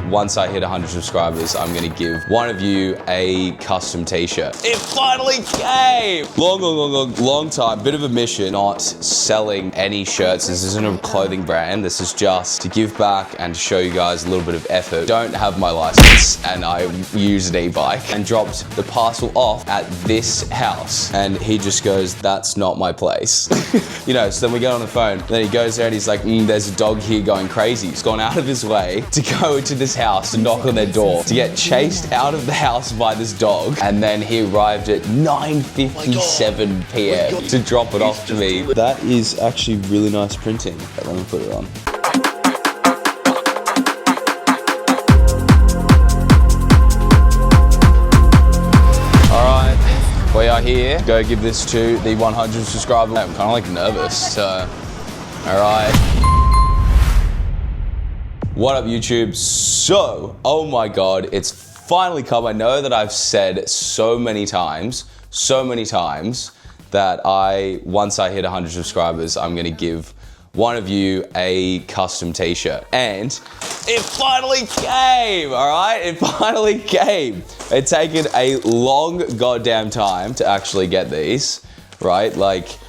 once I hit 100 subscribers, I'm gonna give one of you a custom t-shirt. It finally came! Long time, bit of a mission, not selling any shirts. This isn't a clothing brand. This is just to give back and to show you guys a little bit of effort. Don't have my license and I use an e-bike, and dropped the parcel off at this house. And he just goes, that's not my place. You know, so then we get on the phone, then he goes there and he's like, there's a dog here going crazy. He's gone out of his way to go into this house and knock on their door, to get chased out of the house by this dog. And then he arrived at 9:57 p.m. to drop it off to me. That is actually really nice printing. Let me put it on. We are here. Go give this to the 100 subscriber. I'm kind of like nervous, so, all right. What up, YouTube? So, oh my God, it's finally come. I know that I've said so many times that once I hit 100 subscribers, I'm gonna give one of you a custom t-shirt. And it finally came, all right? It finally came. It's taken a long goddamn time to actually get these, right? Like,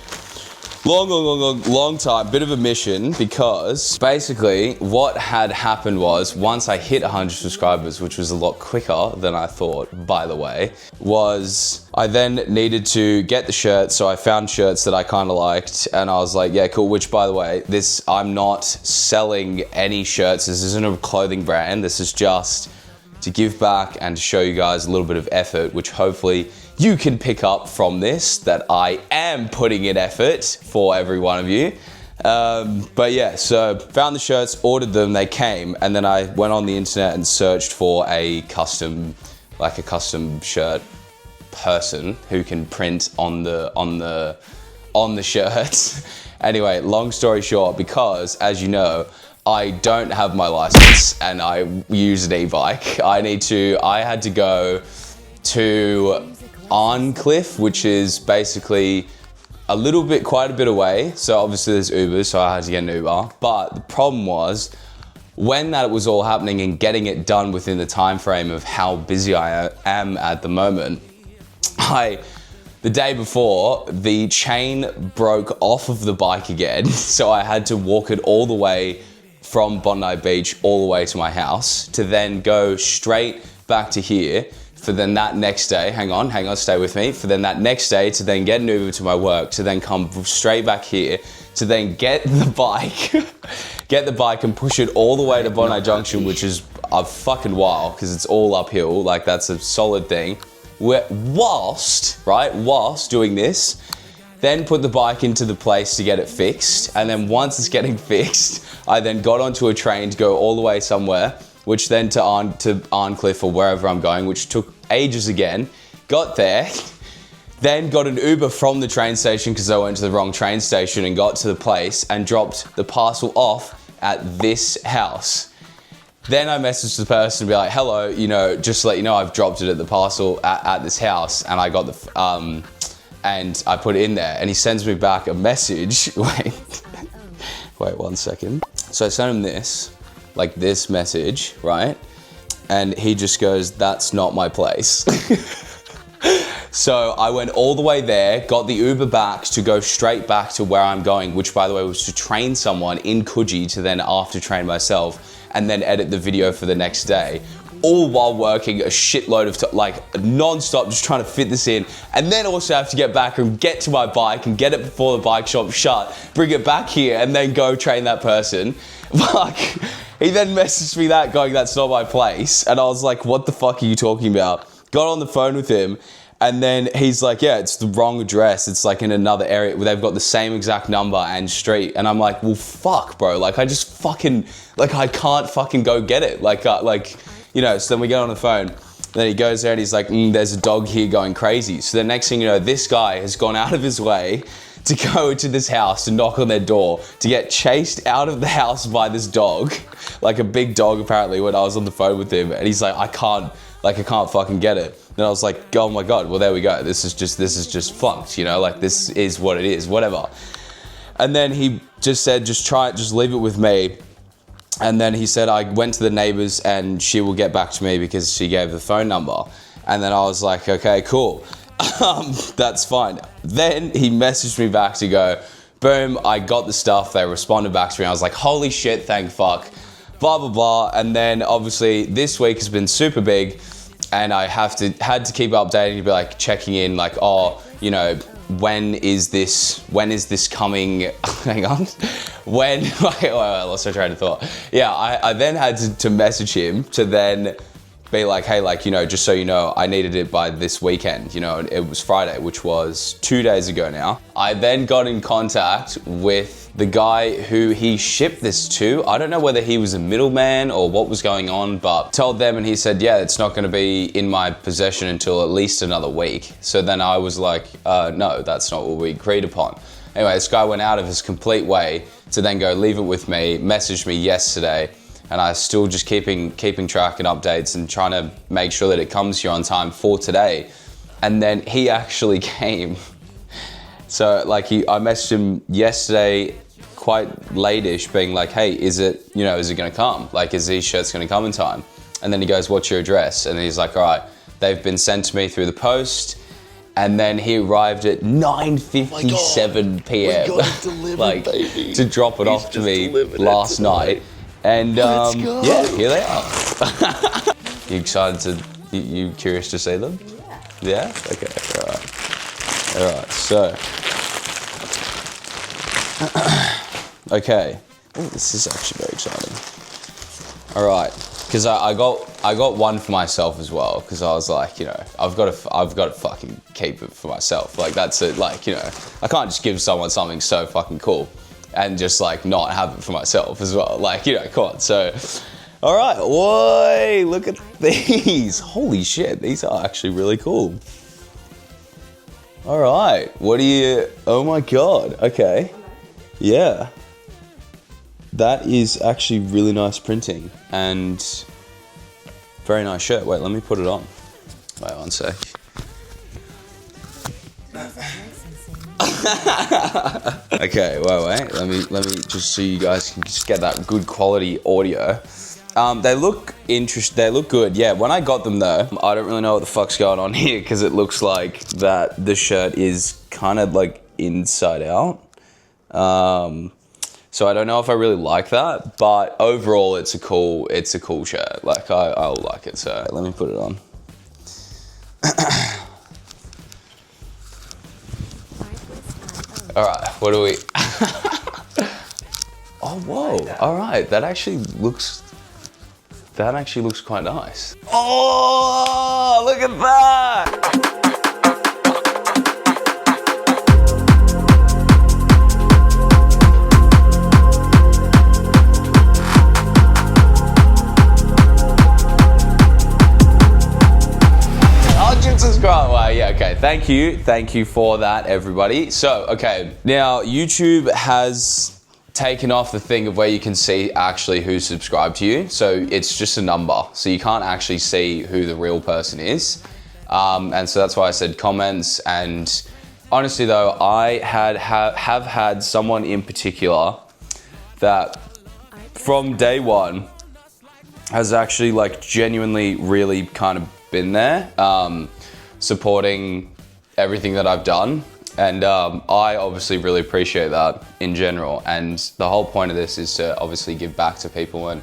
long time, bit of a mission, because basically what had happened was once I hit 100 subscribers, which was a lot quicker than I thought, by the way, was I then needed to get the shirts. So I found shirts that I kind of liked and I was like, yeah, cool. Which, by the way, I'm not selling any shirts. This isn't a clothing brand. This is just to give back and to show you guys a little bit of effort, which hopefully you can pick up from this, that I am putting in effort for every one of you. But yeah, so found the shirts, ordered them, they came, and then I went on the internet and searched for a custom shirt person who can print on the shirts. Anyway, long story short, because as you know, I don't have my license and I use an e-bike. I had to go to Arncliffe, which is basically quite a bit away. So obviously there's Uber, so I had to get an Uber. But the problem was, when that was all happening and getting it done within the time frame of how busy I am at the moment, the day before, the chain broke off of the bike again. So I had to walk it all the way from Bondi Beach all the way to my house, to then go straight back to here, for then that next day, hang on, stay with me, for then that next day to then get an Uber to my work, to then come straight back here, to then get the bike and push it all the way to Bondi Junction, which is a fucking while, because it's all uphill, like that's a solid thing. Whilst doing this, then put the bike into the place to get it fixed, and then once it's getting fixed, I then got onto a train to go all the way somewhere, which then to Arncliffe or wherever I'm going, which took ages again. Got there, then got an Uber from the train station because I went to the wrong train station, and got to the place and dropped the parcel off at this house. Then I messaged the person to be like, hello, just to let you know, I've dropped it at the parcel at this house, and I got and I put it in there, and he sends me back a message. Wait 1 second. So I sent him this message, right? And he just goes, that's not my place. So I went all the way there, got the Uber back to go straight back to where I'm going, which by the way was to train someone in Coogee to then after train myself and then edit the video for the next day. All while working a shitload of non-stop, just trying to fit this in, and then also have to get back and get to my bike and get it before the bike shop shut, bring it back here, and then go train that person. Fuck. He then messaged me that going, that's not my place. And I was like, what the fuck are you talking about? Got on the phone with him, and then he's like, yeah, it's the wrong address. It's like in another area where they've got the same exact number and street. And I'm like, well, fuck, bro. Like, I just fucking, I can't fucking go get it. So then we get on the phone, then he goes there and he's like, there's a dog here going crazy. So the next thing you know, this guy has gone out of his way to go to this house to knock on their door, to get chased out of the house by this dog, like a big dog apparently, when I was on the phone with him. And he's like, I can't fucking get it. And I was like, oh my God, well, there we go. This is just flunked, this is what it is, whatever. And then he just said, just leave it with me. And then he said, I went to the neighbors and she will get back to me because she gave the phone number. And then I was like, okay, cool. That's fine. Then he messaged me back to go, boom, I got the stuff. They responded back to me. I was like, holy shit, thank fuck, blah, blah, blah. And then obviously this week has been super big and I had to keep updating, be like checking in, like, oh, you know, when is this coming? Hang on. When, wait, I lost my train of thought. Yeah, I then had to message him to then be like, hey, like, you know, just so you know, I needed it by this weekend, you know, and it was Friday, which was 2 days ago now. I then got in contact with the guy who he shipped this to. I don't know whether he was a middleman or what was going on, but told them and he said, yeah, it's not gonna be in my possession until at least another week. So then I was like, no, that's not what we agreed upon. Anyway, this guy went out of his complete way to then go leave it with me, messaged me yesterday, and I still just keeping track and updates and trying to make sure that it comes here on time for today. And then he actually came. So like I messaged him yesterday quite late-ish being like, hey, is it gonna come? Like, is these shirts gonna come in time? And then he goes, what's your address? And he's like, all right, they've been sent to me through the post. And then he arrived at 9:57 p.m. like baby. To drop it off to me last night. And yeah, here they are. You excited to, you curious to see them? Yeah? Okay, all right, so. Okay, ooh, this is actually very exciting. All right, because I got one for myself as well, because I was like, you know, I've got to fucking keep it for myself. Like that's it, like, you know, I can't just give someone something so fucking cool and just like not have it for myself as well. Like, you know, come on. So, all right, whoa, look at these. Holy shit, these are actually really cool. All right, what do you, oh my God, okay. Yeah. That is actually really nice printing and very nice shirt. Wait, let me put it on. Wait one sec. Okay, wait. Let me just so you guys can just get that good quality audio. They look they look good. Yeah, when I got them though, I don't really know what the fuck's going on here because it looks like that the shirt is kind of like inside out. So I don't know if I really like that, but overall it's a cool shirt. Like I like it. So let me put it on. All right, what do we? Oh, whoa! All right, that actually looks quite nice. Oh, look at that! Subscribe. Well, yeah, okay. Thank you for that, everybody. So, okay, now YouTube has taken off the thing of where you can see actually who subscribed to you. So it's just a number, so you can't actually see who the real person is. And so that's why I said comments. And honestly, though, I have had someone in particular that from day one has actually like genuinely really kind of been there. Supporting everything that I've done, and I obviously really appreciate that in general. And the whole point of this is to obviously give back to people and,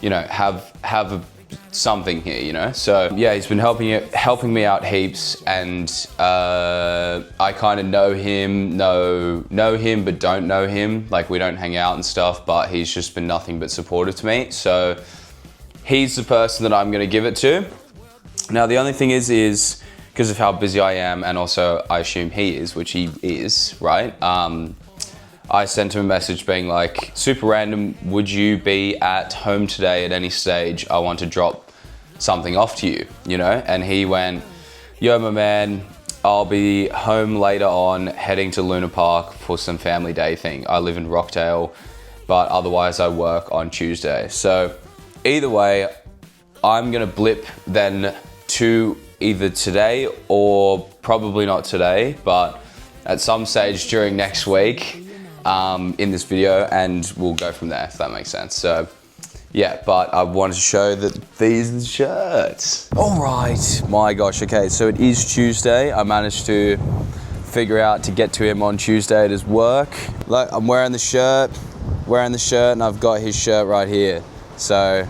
you know, have something here, you know. So yeah, he's been helping me out heaps, and I kind of know him but don't know him. Like we don't hang out and stuff, but he's just been nothing but supportive to me. So he's the person that I'm going to give it to. Now the only thing is because of how busy I am, and also I assume he is, which he is, right? I sent him a message being like, super random, would you be at home today at any stage? I want to drop something off to you, you know? And he went, yo, my man, I'll be home later on, heading to Luna Park for some family day thing. I live in Rockdale, but otherwise I work on Tuesday. So either way, I'm gonna blip then to either today or probably not today, but at some stage during next week in this video, and we'll go from there, if that makes sense. So Yeah, but I wanted to show that these are the shirts. All right, my gosh, okay, so it is Tuesday. I managed to figure out to get to him on Tuesday at his work. Like, I'm wearing the shirt, and I've got his shirt right here. So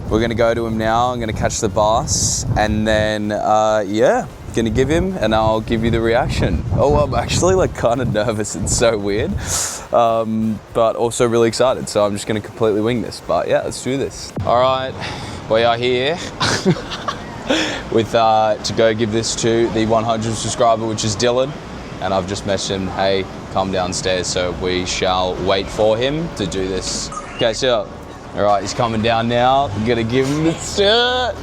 we're gonna go to him now. I'm gonna catch the bus, and then, yeah, gonna give him, and I'll give you the reaction. Oh, I'm actually like kind of nervous. It's so weird, but also really excited. So I'm just gonna completely wing this. But yeah, let's do this. All right, we are here with to go give this to the 100 subscriber, which is Dylan. And I've just messaged him, hey, come downstairs. So we shall wait for him to do this. Okay, so, all right, he's coming down now. I'm gonna give him the shirt.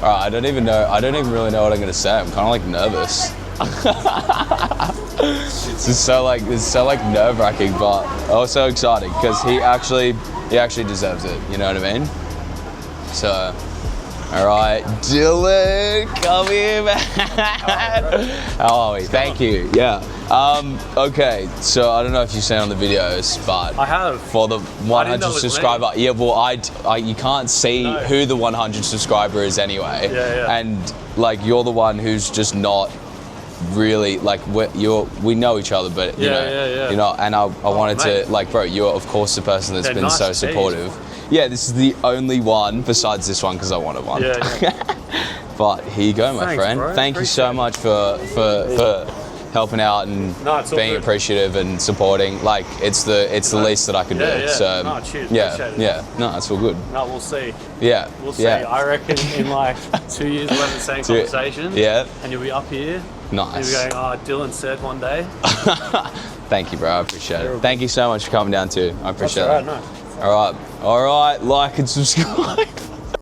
All right, I don't even really know what I'm gonna say. I'm kind of like nervous. This is so like nerve-wracking, but also exciting because he actually deserves it. You know what I mean? So. All right, Dylan, come here, man. How are we? Thank you. Yeah. Okay. So I don't know if you've seen on the videos, but I have. For the 100 subscriber. Yeah. Well, you can't see who the 100 subscriber is anyway. Yeah. And like you're the one who's just not really like we know each other, but you know. And I wanted to like, bro, you're of course the person that's been nice so supportive. Yeah, this is the only one besides this one because I wanted one. Yeah. But here you go, my friend. Bro. Thank you so much for helping out and being appreciative and supporting. Like it's the least that I could do. Yeah. So no, cheers. yeah. No, it's all good. No, we'll see. Yeah. We'll see. Yeah. I reckon in like 2 years we'll have the same conversation. Yeah. And you'll be up here. Nice. And you'll be going, Dylan said one day. Thank you, bro. I appreciate it. Thank you so much for coming down too. I appreciate it. No. All right, like and subscribe.